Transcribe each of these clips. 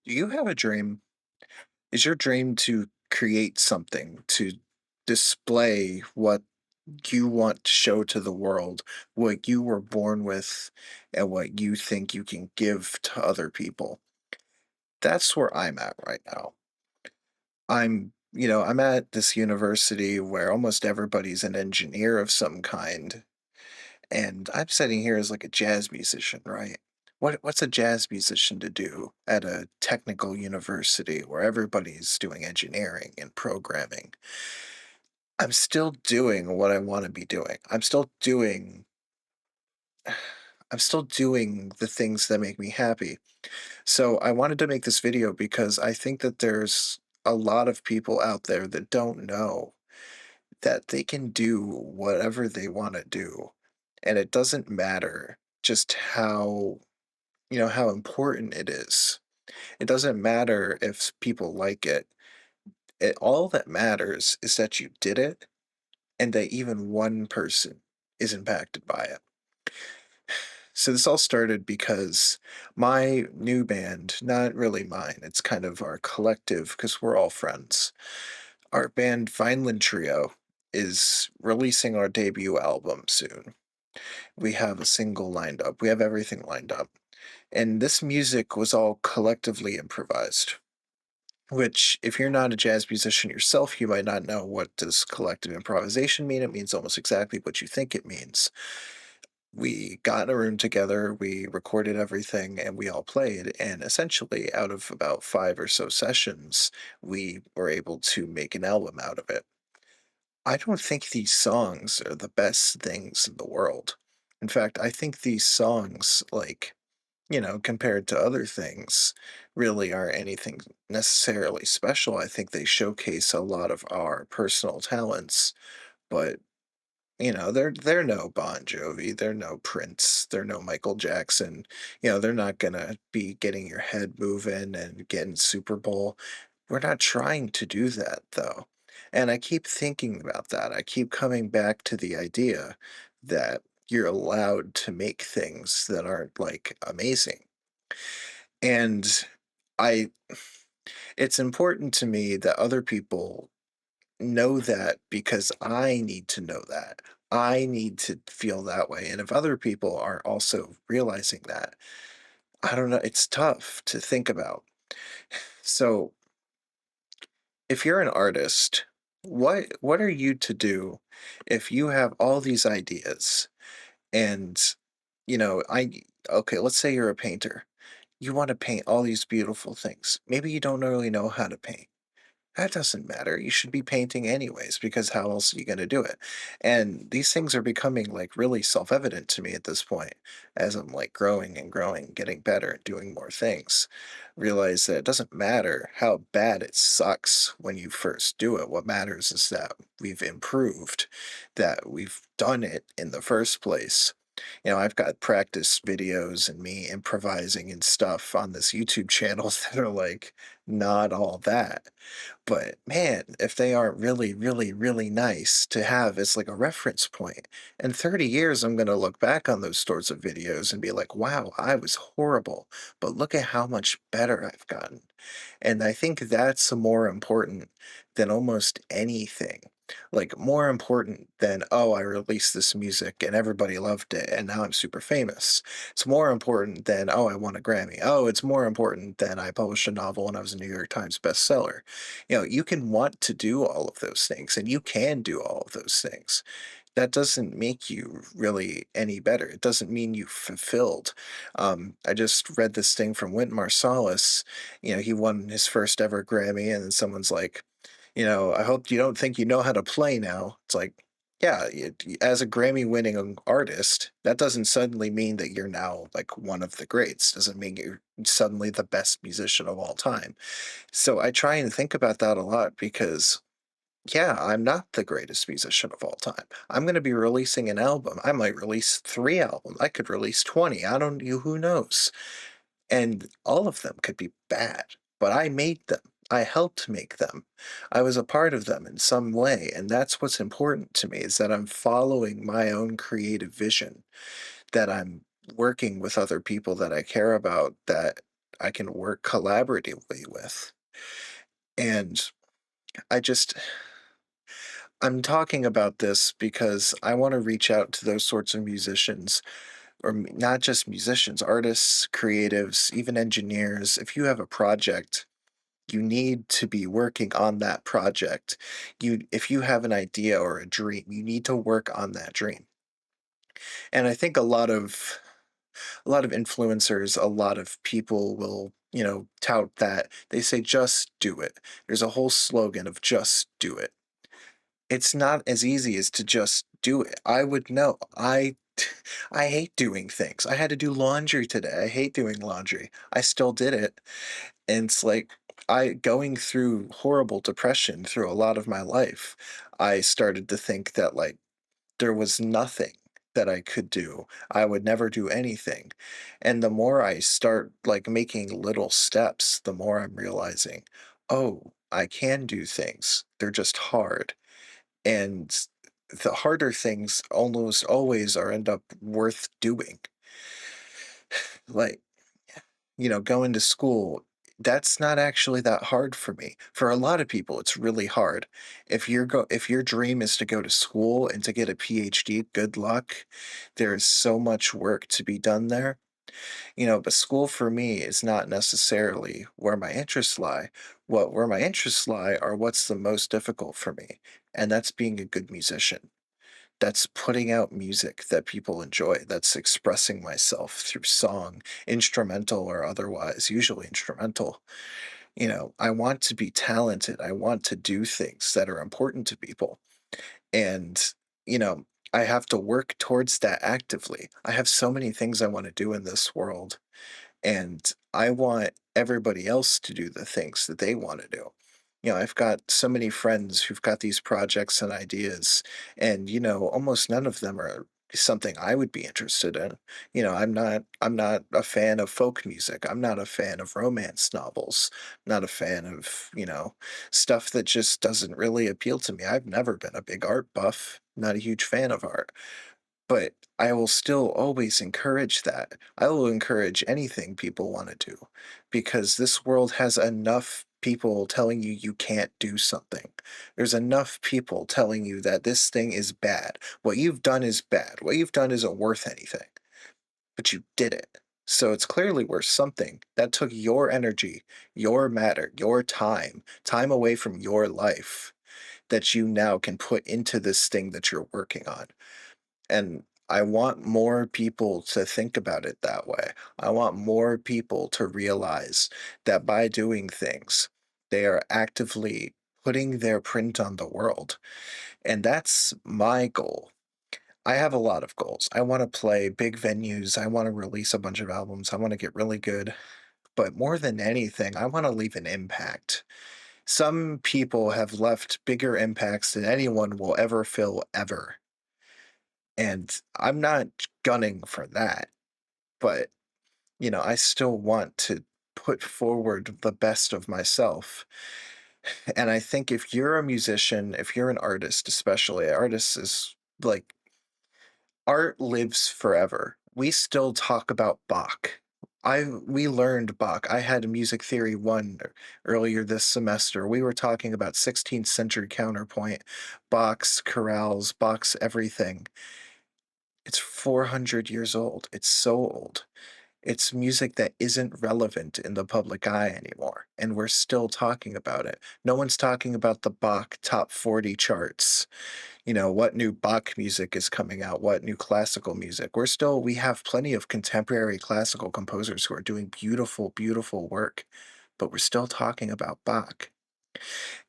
Do you have a dream? Is your dream to create something, to display what you want to show to the world, what you were born with, and what you think you can give to other people? That's where I'm at right now. I'm at this university where almost everybody's an engineer of some kind, and I'm sitting here as like a jazz musician, right? What's a jazz musician to do at a technical university where everybody's doing engineering and programming? I'm still doing what I want to be doing. I'm still doing the things that make me happy. So I wanted to make this video because I think that there's a lot of people out there that don't know that they can do whatever they want to do. And it doesn't matter just how important it is. It doesn't matter if people like it. All that matters is that you did it and that even one person is impacted by it. So this all started because my new band, not really mine, it's kind of our collective because we're all friends. Our band Vineland Trio is releasing our debut album soon. We have a single lined up. We have everything lined up. And this music was all collectively improvised, which if you're not a jazz musician yourself, you might not know what does collective improvisation mean. It means almost exactly what you think it means. We got in a room together, we recorded everything, and we all played. And essentially, out of about five or so sessions, we were able to make an album out of it. I don't think these songs are the best things in the world. In fact, I think these songs, compared to other things, really aren't anything necessarily special. I think they showcase a lot of our personal talents, but they're no Bon Jovi, they're no Prince, they're no Michael Jackson. They're not gonna be getting your head moving and getting Super Bowl. We're not trying to do that though. And I keep thinking about that. I keep coming back to the idea that you're allowed to make things that aren't like amazing. And I it's important to me that other people know that because I need to know that. I need to feel that way. And if other people are also realizing that, I don't know, it's tough to think about. So, if you're an artist, what are you to do if you have all these ideas and I okay, let's say you're a painter. You want to paint all these beautiful things. Maybe you don't really know how to paint. That doesn't matter. You should be painting anyways, because how else are you going to do it? And these things are becoming like really self evident to me at this point as I'm like growing and growing, getting better, and doing more things. Realize that it doesn't matter how bad it sucks when you first do it. What matters is that we've improved, that we've done it in the first place. I've got practice videos and me improvising and stuff on this YouTube channel that are like not all that. But man, if they are really, really, really nice to have as like a reference point, in 30 years, I'm going to look back on those sorts of videos and be like, wow, I was horrible, but look at how much better I've gotten. And I think that's more important than almost anything. Like, more important than, oh, I released this music and everybody loved it and now I'm super famous. It's more important than, oh, I won a Grammy. Oh, it's more important than I published a novel and I was a New York Times bestseller. You can want to do all of those things and you can do all of those things. That doesn't make you really any better. It doesn't mean you fulfilled. I just read this thing from Wynton Marsalis. He won his first ever Grammy, and then someone's like, I hope you don't think you know how to play now. It's like, yeah, as a Grammy winning artist, that doesn't suddenly mean that you're now like one of the greats. Doesn't mean you're suddenly the best musician of all time. So I try and think about that a lot because, yeah, I'm not the greatest musician of all time. I'm going to be releasing an album. I might release three albums. I could release 20. I don't know. Who knows? And all of them could be bad, but I made them. I helped make them. I was a part of them in some way. And that's what's important to me is that I'm following my own creative vision, that I'm working with other people that I care about, that I can work collaboratively with. And I just I'm talking about this because I want to reach out to those sorts of musicians, or not just musicians, artists, creatives, even engineers. If you have a project, you need to be working on that project. If you have an idea or a dream, you need to work on that dream. And I think a lot of influencers, a lot of people will, tout that. They say just do it. There's a whole slogan of just do it. It's not as easy as to just do it. I would know. I hate doing things. I had to do laundry today. I hate doing laundry. I still did it. And it's like I going through horrible depression through a lot of my life. I started to think that like there was nothing that I could do. I would never do anything. And the more I start like making little steps, the more I'm realizing, oh, I can do things. They're just hard. And the harder things almost always are end up worth doing. Like, going to school, that's not actually that hard for me. For a lot of people, it's really hard. If your dream is to go to school and to get a PhD, good luck. There's so much work to be done there. But school for me is not necessarily where my interests lie. Where my interests lie are what's the most difficult for me, and that's being a good musician. That's putting out music that people enjoy. That's expressing myself through song, instrumental or otherwise, usually instrumental. I want to be talented. I want to do things that are important to people. And, you know, I have to work towards that actively. I have so many things I want to do in this world, and I want everybody else to do the things that they want to do. I've got so many friends who've got these projects and ideas, and almost none of them are something I would be interested in. I'm not a fan of folk music. I'm not a fan of romance novels. Not a fan of, stuff that just doesn't really appeal to me. I've never been a big art buff. Not a huge fan of art, but I will still always encourage that. I will encourage anything people want to do because this world has enough people telling you you can't do something. There's enough people telling you that this thing is bad. What you've done is bad. What you've done isn't worth anything, but you did it. So it's clearly worth something. That took your energy, your matter, your time away from your life that you now can put into this thing that you're working on. And I want more people to think about it that way. I want more people to realize that by doing things, they are actively putting their print on the world. And that's my goal. I have a lot of goals. I want to play big venues. I want to release a bunch of albums. I want to get really good. But more than anything, I want to leave an impact. Some people have left bigger impacts than anyone will ever fill ever. And I'm not gunning for that, but, I still want to put forward the best of myself. And I think if you're a musician, if you're an artist, especially, artists is like art lives forever. We still talk about Bach. We learned Bach. I had a music theory one earlier this semester. We were talking about 16th century counterpoint, Bach's chorales, Bach's everything. It's 400 years old. It's so old. It's music that isn't relevant in the public eye anymore, and we're still talking about it. No one's talking about the Bach top 40 charts. What new Bach music is coming out, what new classical music. We have plenty of contemporary classical composers who are doing beautiful, beautiful work, but we're still talking about Bach.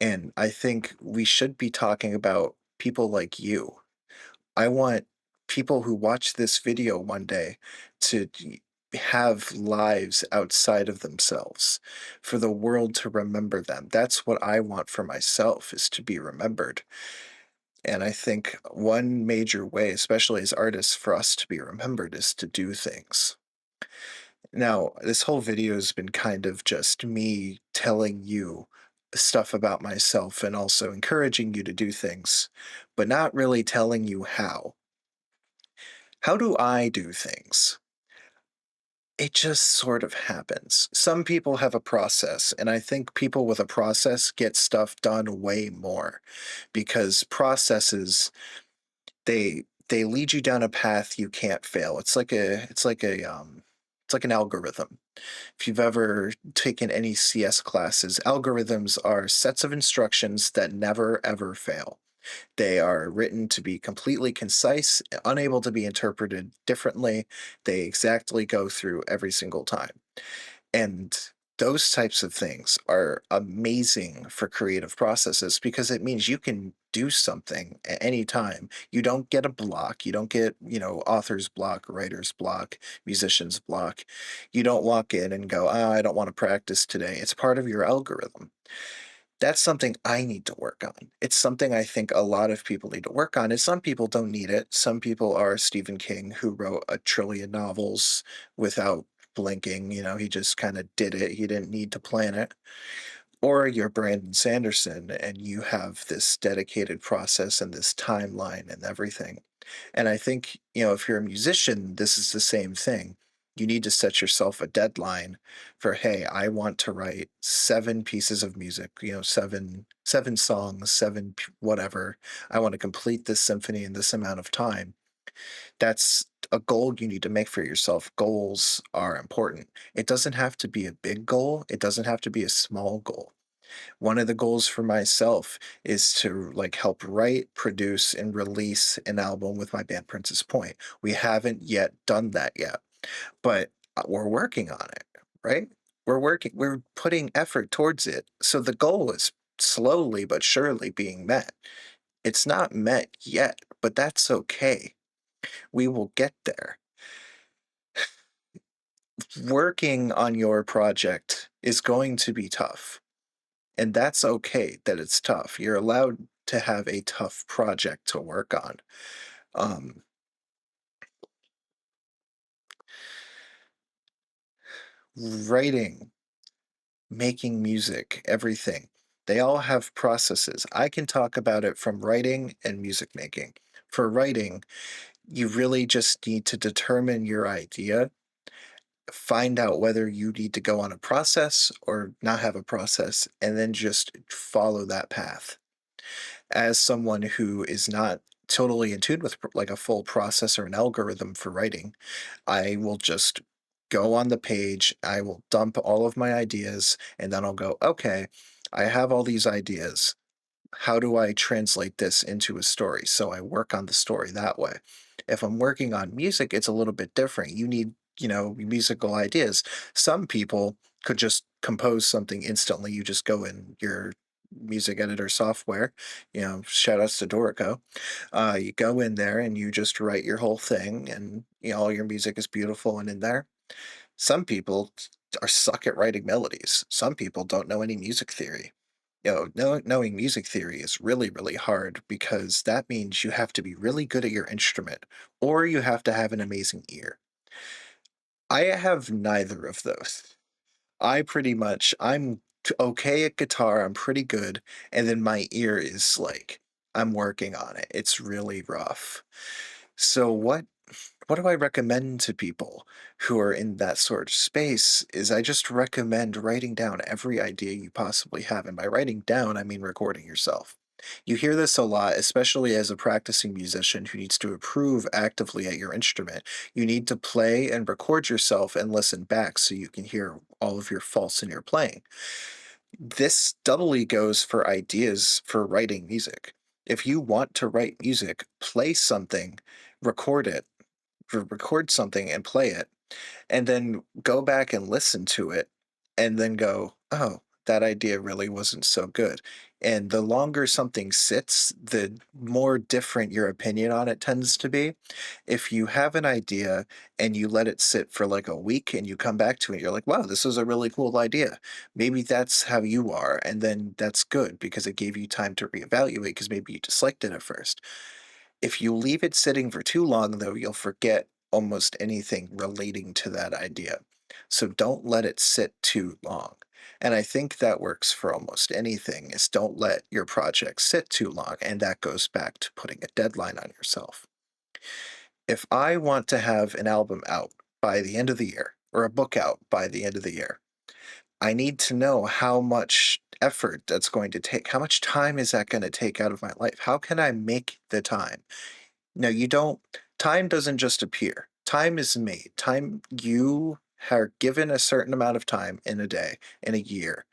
And I think we should be talking about people like you. I want people who watch this video one day to have lives outside of themselves, for the world to remember them. That's what I want for myself, is to be remembered. And I think one major way, especially as artists, for us to be remembered is to do things. Now, this whole video has been kind of just me telling you stuff about myself and also encouraging you to do things, but not really telling you how. How do I do things? It just sort of happens. Some people have a process, and I think people with a process get stuff done way more because processes they lead you down a path you can't fail. It's like an algorithm. If you've ever taken any CS classes, algorithms are sets of instructions that never ever fail. They are written to be completely concise, unable to be interpreted differently. They exactly go through every single time. And those types of things are amazing for creative processes because it means you can do something at any time. You don't get a block. You don't get, author's block, writer's block, musician's block. You don't walk in and go, oh, I don't want to practice today. It's part of your algorithm. That's something I need to work on. It's something I think a lot of people need to work on, and some people don't need it. Some people are Stephen King, who wrote a trillion novels without blinking, he just kinda did it, he didn't need to plan it. Or you're Brandon Sanderson, and you have this dedicated process and this timeline and everything. And I think, if you're a musician, this is the same thing. You need to set yourself a deadline for, hey, I want to write 7 pieces of music, seven songs, whatever. I want to complete this symphony in this amount of time. That's a goal you need to make for yourself. Goals are important. It doesn't have to be a big goal. It doesn't have to be a small goal. One of the goals for myself is to like help write, produce, and release an album with my band Princess Point. We haven't yet done that yet, but we're working on it, right? We're putting effort towards it. So the goal is slowly but surely being met. It's not met yet, but that's okay. We will get there. Working on your project is going to be tough. And that's okay that it's tough. You're allowed to have a tough project to work on. Um, Writing, making music, everything, they all have processes. I can talk about it from writing and music making. For writing, you really just need to determine your idea, find out whether you need to go on a process or not have a process, and then just follow that path. As someone who is not totally in tune with like a full process or an algorithm for writing, I will just go on the page, I will dump all of my ideas, and then I'll go, okay, I have all these ideas. How do I translate this into a story? So I work on the story that way. If I'm working on music, it's a little bit different. You need, musical ideas. Some people could just compose something instantly. You just go in your music editor software, shout outs to Dorico. You go in there and you just write your whole thing, and all your music is beautiful and in there. Some people are suck at writing melodies. Some people don't know any music theory. Knowing music theory is really, really hard because that means you have to be really good at your instrument or you have to have an amazing ear. I have neither of those. I'm okay at guitar, I'm pretty good, and then my ear is like, I'm working on it. It's really rough. So what do I recommend to people who are in that sort of space is I just recommend writing down every idea you possibly have. And by writing down, I mean recording yourself. You hear this a lot, especially as a practicing musician who needs to improve actively at your instrument. You need to play and record yourself and listen back so you can hear all of your faults in your playing. This doubly goes for ideas for writing music. If you want to write music, play something, record it, record something and play it, and then go back and listen to it, and then go, oh, that idea really wasn't so good. And the longer something sits, the more different your opinion on it tends to be. If you have an idea and you let it sit for like a week and you come back to it, you're like, wow, this is a really cool idea. Maybe that's how you are. And then that's good because it gave you time to reevaluate because maybe you disliked it at first. If you leave it sitting for too long, though, you'll forget almost anything relating to that idea. So don't let it sit too long. And I think that works for almost anything is don't let your project sit too long. And that goes back to putting a deadline on yourself. If I want to have an album out by the end of the year, or a book out by the end of the year. I need to know how much effort that's going to take. How much time is that going to take out of my life? How can I make the time? No, you don't. Time doesn't just appear. Time is made. Time, you are given a certain amount of time in a day, in a year,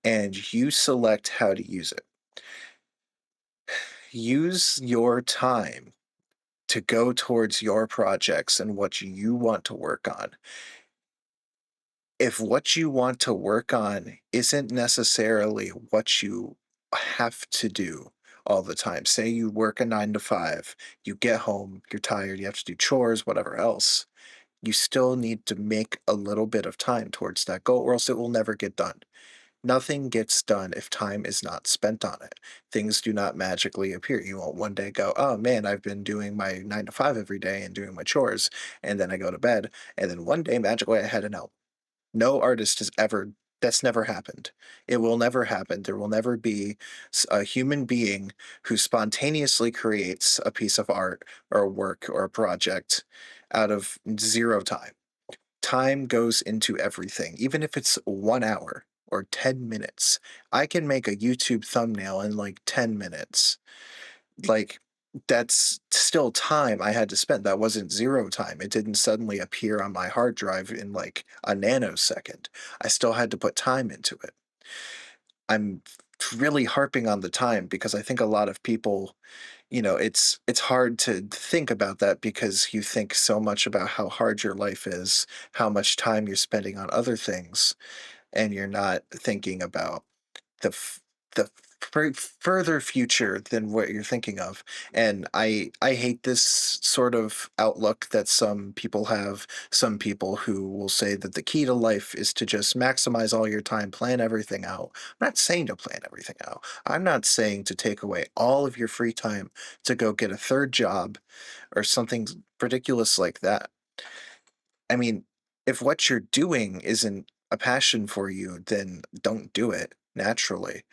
and you select how to use it. Use your time to go towards your projects and what you want to work on. If what you want to work on isn't necessarily what you have to do all the time, say you work a 9 to 5, you get home, you're tired, you have to do chores, whatever else, you still need to make a little bit of time towards that goal, or else it will never get done. Nothing gets done if time is not spent on it. Things do not magically appear. You won't one day go, "Oh man, I've been doing my 9 to 5 every day and doing my chores," and then I go to bed, and then one day magically I had an out. No artist has ever That's never happened. It will never happen. There will never be a human being who spontaneously creates a piece of art or a work or a project out of 0 time. Time goes into everything, even if it's 1 hour or 10 minutes. I can make a YouTube thumbnail in, like, 10 minutes. Like, that's still time I had to spend. That wasn't 0 time. It didn't suddenly appear on my hard drive in, like, a nanosecond. I still had to put time into it. I'm really harping on the time because I think a lot of people, it's hard to think about that because you think so much about how hard your life is, how much time you're spending on other things, and you're not thinking about the f the further future than what you're thinking of, and I hate this sort of outlook that some people have. Some people who will say that the key to life is to just maximize all your time, plan everything out. I'm not saying to plan everything out. I'm not saying to take away all of your free time to go get a 3rd job or something ridiculous like that. I mean, if what you're doing isn't a passion for you, then don't do it naturally.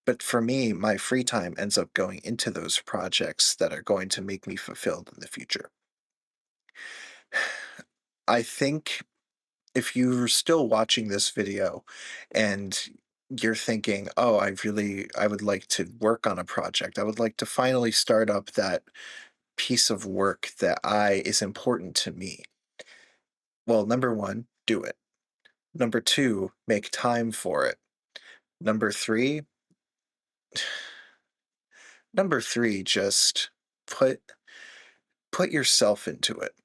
But for me, my free time ends up going into those projects that are going to make me fulfilled in the future. I think if you're still watching this video and you're thinking, "Oh, I would like to work on a project. I would like to finally start up that piece of work that I is important to me." Well, number 1, do it. Number 2, make time for it. Number 3 Number 3, just put put yourself into it.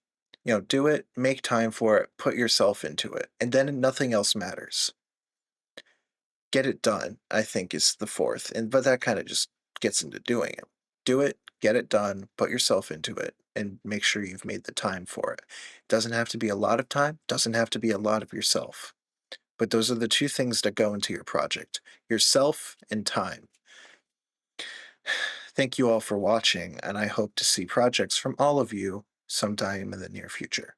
Do it, make time for it, put yourself into it, and then nothing else matters. Get it done, I think is the 4th, and but that kinda just gets into doing it. Do it, get it done, put yourself into it, and make sure you've made the time for it. Doesn't have to be a lot of time, doesn't have to be a lot of yourself, but those are the 2 things that go into your project: yourself and time. Thank you all for watching, and I hope to see projects from all of you sometime in the near future.